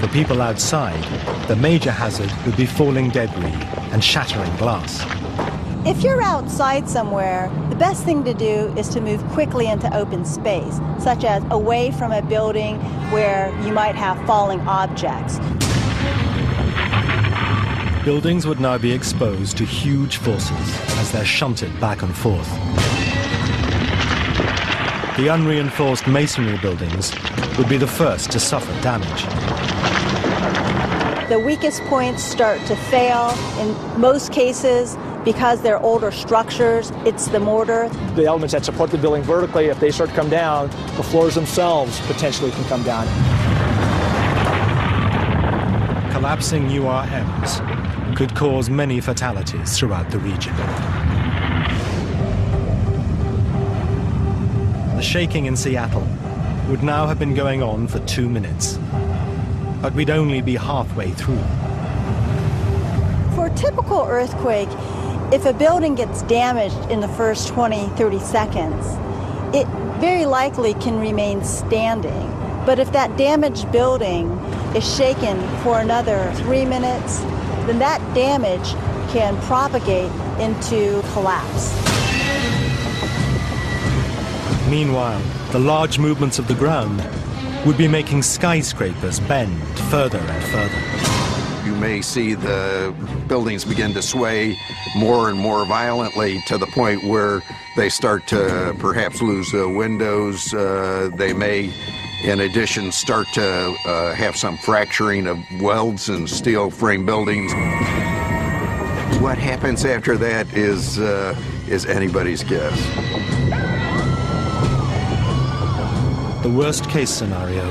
For people outside, the major hazard would be falling debris and shattering glass. If you're outside somewhere, the best thing to do is to move quickly into open space, such as away from a building where you might have falling objects. Buildings would now be exposed to huge forces as they're shunted back and forth. The unreinforced masonry buildings would be the first to suffer damage. The weakest points start to fail. In most cases, because they're older structures, it's the mortar. The elements that support the building vertically, if they start to come down, the floors themselves potentially can come down. Collapsing URMs could cause many fatalities throughout the region. The shaking in Seattle would now have been going on for 2 minutes, but we'd only be halfway through. For a typical earthquake, if a building gets damaged in the first 20-30 seconds, it very likely can remain standing. But if that damaged building is shaken for another 3 minutes, then that damage can propagate into collapse. Meanwhile, the large movements of the ground would be making skyscrapers bend further and further. You may see the buildings begin to sway more and more violently to the point where they start to perhaps lose windows. They may, in addition, start to have some fracturing of welds and steel frame buildings. What happens after that is anybody's guess. The worst case scenario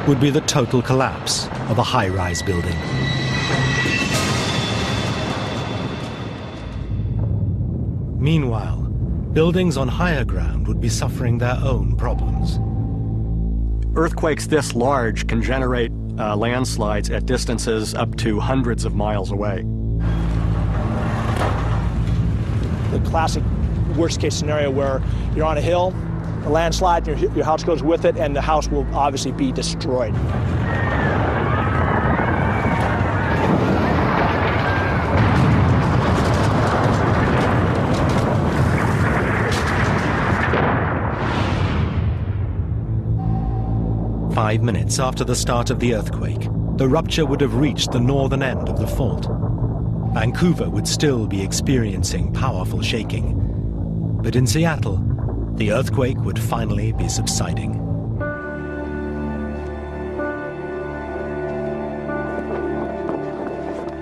would be the total collapse of a high-rise building. Meanwhile, buildings on higher ground would be suffering their own problems. Earthquakes this large can generate landslides at distances up to hundreds of miles away. The classic worst-case scenario where you're on a hill, a landslide, your house goes with it, and the house will obviously be destroyed. Five minutes after the start of the earthquake, the rupture would have reached the northern end of the fault. Vancouver would still be experiencing powerful shaking, but in Seattle, the earthquake would finally be subsiding.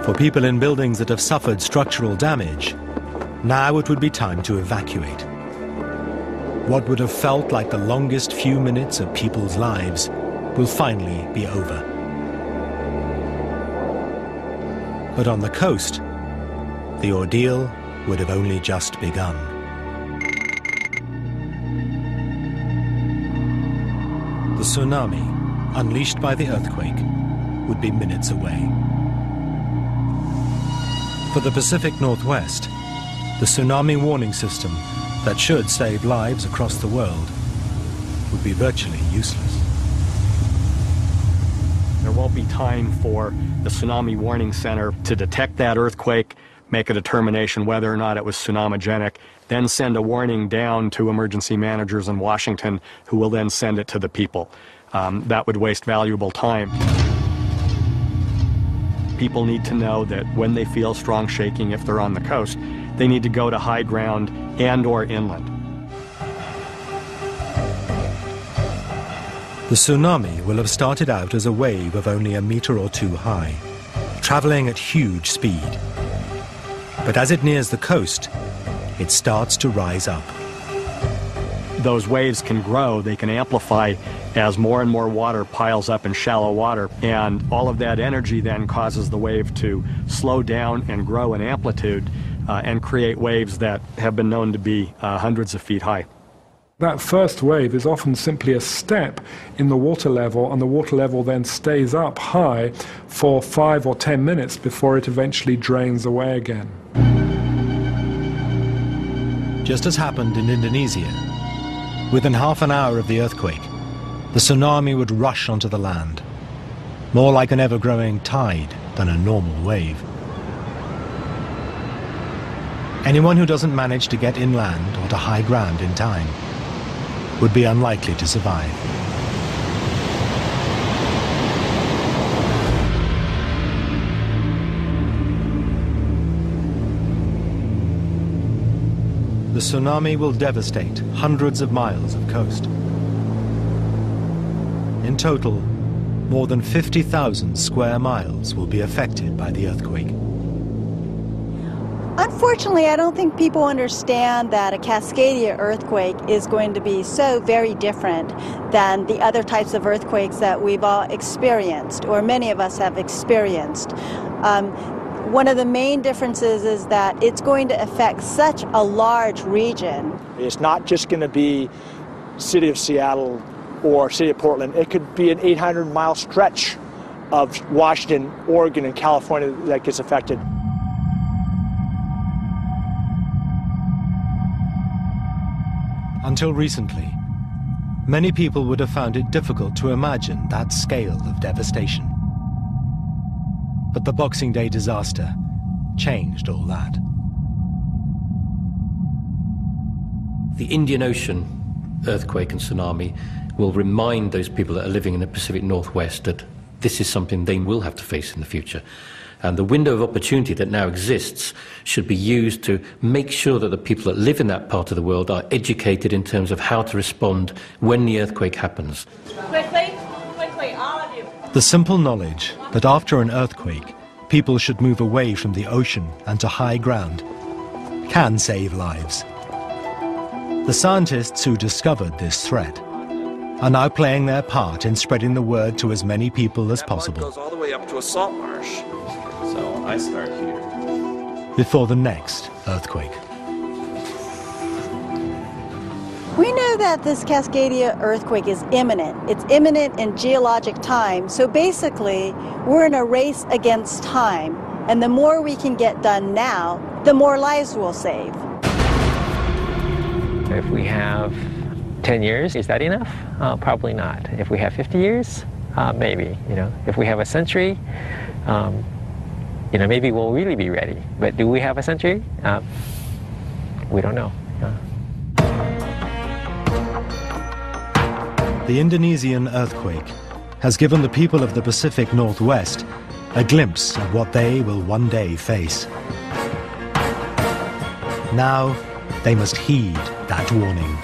For people in buildings that have suffered structural damage, now it would be time to evacuate. What would have felt like the longest few minutes of people's lives will finally be over. But on the coast, the ordeal would have only just begun. The tsunami, unleashed by the earthquake, would be minutes away. For the Pacific Northwest, the tsunami warning system that should save lives across the world would be virtually useless. There won't be time for the Tsunami Warning Center to detect that earthquake, make a determination whether or not it was tsunamigenic, then send a warning down to emergency managers in Washington, who will then send it to the people. That would waste valuable time. People need to know that when they feel strong shaking, if they're on the coast, they need to go to high ground and or inland. The tsunami will have started out as a wave of only a meter or two high, traveling at huge speed. But as it nears the coast, it starts to rise up. Those waves can grow, they can amplify as more and more water piles up in shallow water, and all of that energy then causes the wave to slow down and grow in amplitude and create waves that have been known to be hundreds of feet high. That first wave is often simply a step in the water level, and the water level then stays up high for 5 or 10 minutes before it eventually drains away again. Just as happened in Indonesia, within half an hour of the earthquake, the tsunami would rush onto the land. more like an ever-growing tide than a normal wave. Anyone who doesn't manage to get inland or to high ground in time would be unlikely to survive. The tsunami will devastate hundreds of miles of coast. In total, more than 50,000 square miles will be affected by the earthquake. Unfortunately, I don't think people understand that a Cascadia earthquake is going to be so very different than the other types of earthquakes that we've all experienced, or many of us have experienced. One of the main differences is that it's going to affect such a large region. It's not just going to be city of Seattle or city of Portland. It could be an 800-mile stretch of Washington, Oregon, and California that gets affected. Until recently, many people would have found it difficult to imagine that scale of devastation. But the Boxing Day disaster changed all that. The Indian Ocean earthquake and tsunami will remind those people that are living in the Pacific Northwest that this is something they will have to face in the future. And the window of opportunity that now exists should be used to make sure that the people that live in that part of the world are educated in terms of how to respond when the earthquake happens. Quickly, all of you. The simple knowledge that after an earthquake, people should move away from the ocean and to high ground can save lives. The scientists who discovered this threat are now playing their part in spreading the word to as many people as possible. That goes all the way up to a salt marsh. So I start here. Before the next earthquake. We know that this Cascadia earthquake is imminent. It's imminent in geologic time. So basically, we're in a race against time. And the more we can get done now, the more lives we'll save. If we have 10 years, is that enough? Probably not. If we have 50 years, maybe. If we have a century, maybe we'll really be ready. But do we have a century? We don't know. The Indonesian earthquake has given the people of the Pacific Northwest a glimpse of what they will one day face. Now, they must heed that warning.